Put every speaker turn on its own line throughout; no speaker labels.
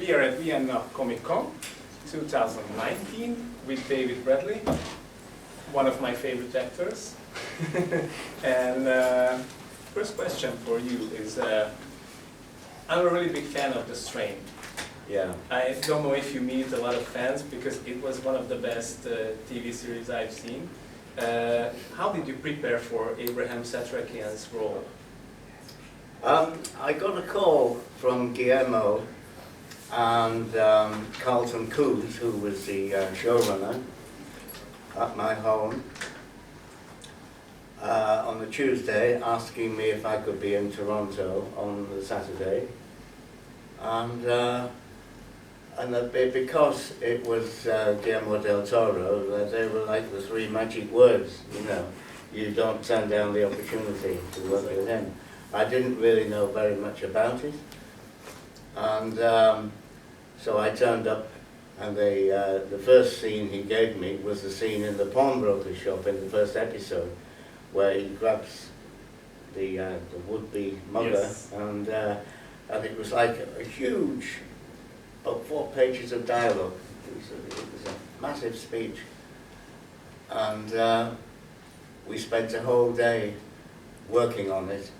We are at Vienna Comic Con 2019 with David Bradley, one of my favorite actors. And first question for you is, I'm a really big fan of The Strain.
Yeah.
I don't know if you meet a lot of fans because it was one of the best TV series I've seen. How did you prepare for Abraham Satrakian's role?
I got a call from Guillermo and Carlton Coombs, who was the showrunner, at my home on the Tuesday, asking me if I could be in Toronto on the Saturday. And because it was Guillermo del Toro, they were like the three magic words, you know. You don't turn down the opportunity to work with him. I didn't really know very much about it. And so I turned up, and the first scene he gave me was the scene in the pawnbroker shop in the first episode, where he grabs the would-be mugger,
Yes.
and it was like a huge, about 4 pages of dialogue. It was a massive speech, and we spent a whole day working on it.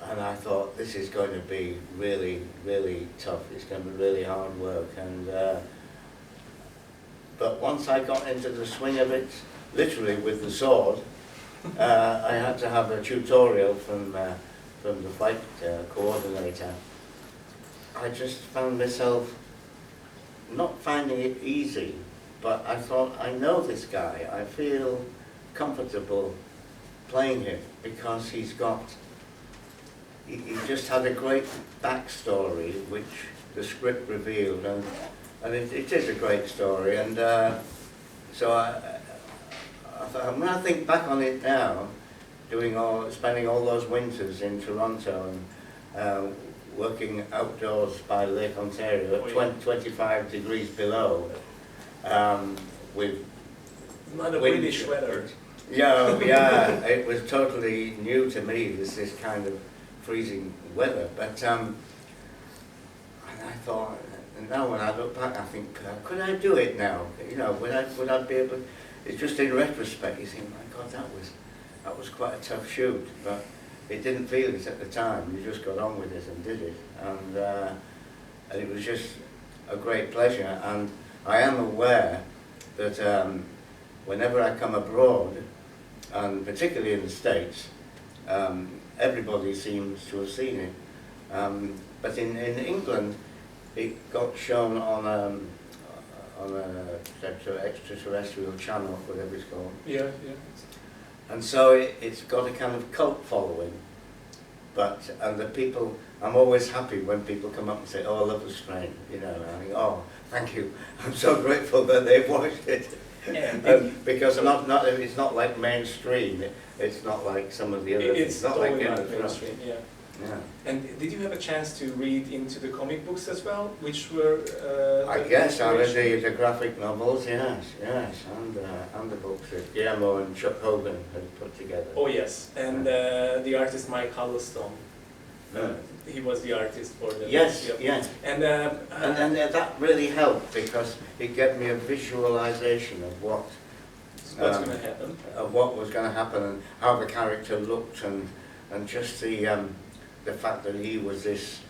And I thought, this is going to be really, really tough. It's going to be really hard work. And but once I got into the swing of it, literally with the sword, I had to have a tutorial from the fight coordinator. I just found myself not finding it easy, but I thought, I know this guy. I feel comfortable playing him because he just had a great backstory, which the script revealed, and it is a great story. And so I thought, when I think back on it now, spending all those winters in Toronto and working outdoors by Lake Ontario at 25 degrees below, with
Not a British weather.
Yeah, it was totally new to me, this kind of freezing weather, but and I thought, and now when I look back, I think, could I do it now? You know, would I be able? It's just in retrospect, you think, my God, that was quite a tough shoot, but it didn't feel it at the time. You just got on with it and did it, and it was just a great pleasure. And I am aware that whenever I come abroad, and particularly in the States, everybody seems to have seen it, but in England it got shown on a extraterrestrial channel, whatever it's called.
Yeah.
And so it's got a kind of cult following. And the people, I'm always happy when people come up and say, "Oh, I love The Strain," you know. And I think, "Oh, thank you. I'm so grateful that they've watched it." Because it's not like mainstream. It's not like some of the other.
It's
not
totally
like
not mainstream. Yeah. And did you have a chance to read into the comic books as well, which were?
I guess I read the graphic novels, yes, and the books that Guillermo and Chuck Hogan had put together.
Oh yes, and the artist Mike Huddlestone. He was the artist for the.
Yes, yes.
And
that really helped because it gave me a visualization of what's
going to happen.
Of what was going to happen and how the character looked, and just the fact that he was this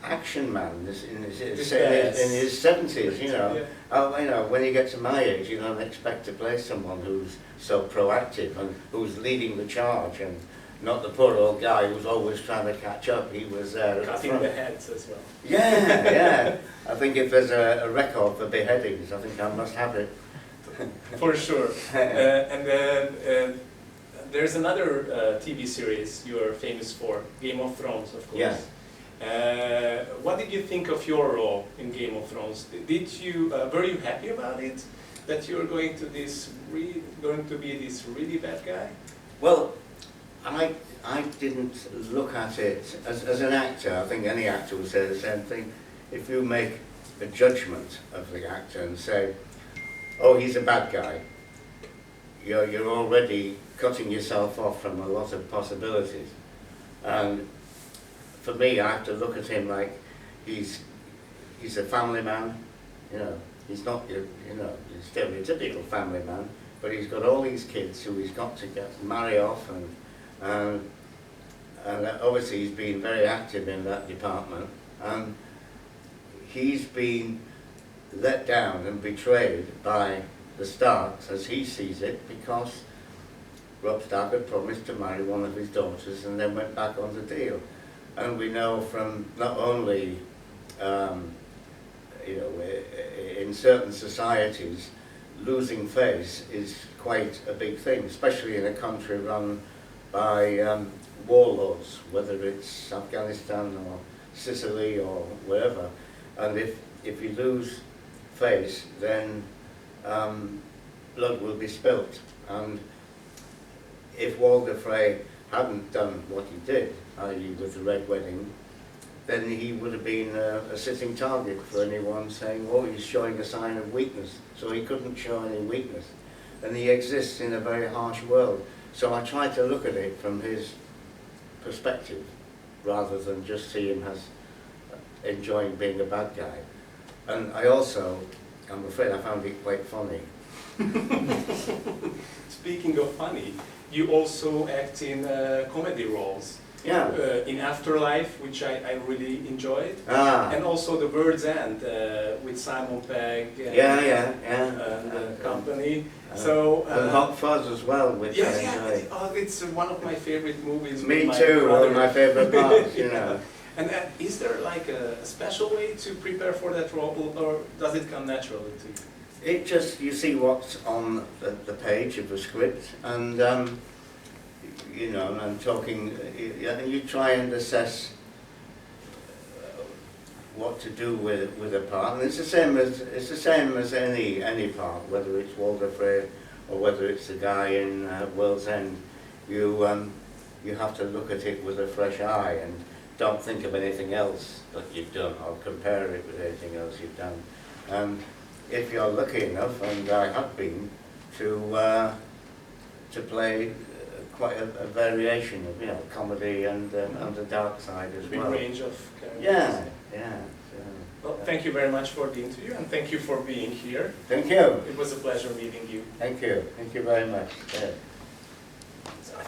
action man in his 70s, you know. Yeah. You know, when you get to my age, you don't expect to play someone who's so proactive and who's leading the charge, and not the poor old guy who's always trying to catch up. He was there at
cutting the heads as well.
Yeah. I think if there's a record for beheadings, I think I must have it.
For sure. And then there's another TV series you're famous for, Game of Thrones, of course.
Yeah.
What did you think of your role in Game of Thrones? Were you happy about it? That you're going to be this really bad guy?
Well, I didn't look at it as an actor. I think any actor would say the same thing. If you make a judgment of the actor and say, "Oh, he's a bad guy," you're already cutting yourself off from a lot of possibilities. And for me, I have to look at him like he's he's a family man, you know. He's not your, you know, your stereotypical family man, but he's got all these kids who he's got to marry off, and obviously he's been very active in that department, and he's been let down and betrayed by the Starks, as he sees it, because Rob Stark had promised to marry one of his daughters and then went back on the deal. And we know from not only, you know, in certain societies, losing face is quite a big thing, especially in a country run by warlords, whether it's Afghanistan or Sicily or wherever. And if you lose face, then blood will be spilt. And if Walder Frey hadn't done what he did, i.e. with the Red Wedding, then he would have been a sitting target for anyone saying, oh, he's showing a sign of weakness. So he couldn't show any weakness. And he exists in a very harsh world. So I try to look at it from his perspective, rather than just see him as enjoying being a bad guy. And I also, I'm afraid I found it quite funny.
Speaking of funny, you also act in comedy roles.
Yeah.
In Afterlife, which I really enjoyed.
Ah.
And also The Bird's End with Simon Pegg and, and company.
And Hot Fuzz as well, which I enjoyed.
It's one of my favorite movies.
Me too, one of my favorite parts, you know.
And is there like a special way to prepare for that role, or does it come naturally to you?
It just, you see what's on the page of the script, and you know, and I'm talking, you try and assess what to do with a part, and it's the same as any part, whether it's Walder Frey or whether it's the guy in World's End. You have to look at it with a fresh eye and don't think of anything else that you've done, or compare it with anything else you've done. And if you're lucky enough, and I have been, to play quite a variation of, you know, comedy and the dark side as well.
Big range of characters.
Yeah, yeah.
Well, thank you very much for the interview, and thank you for being here.
Thank you.
It was a pleasure meeting you.
Thank you very much. Yeah.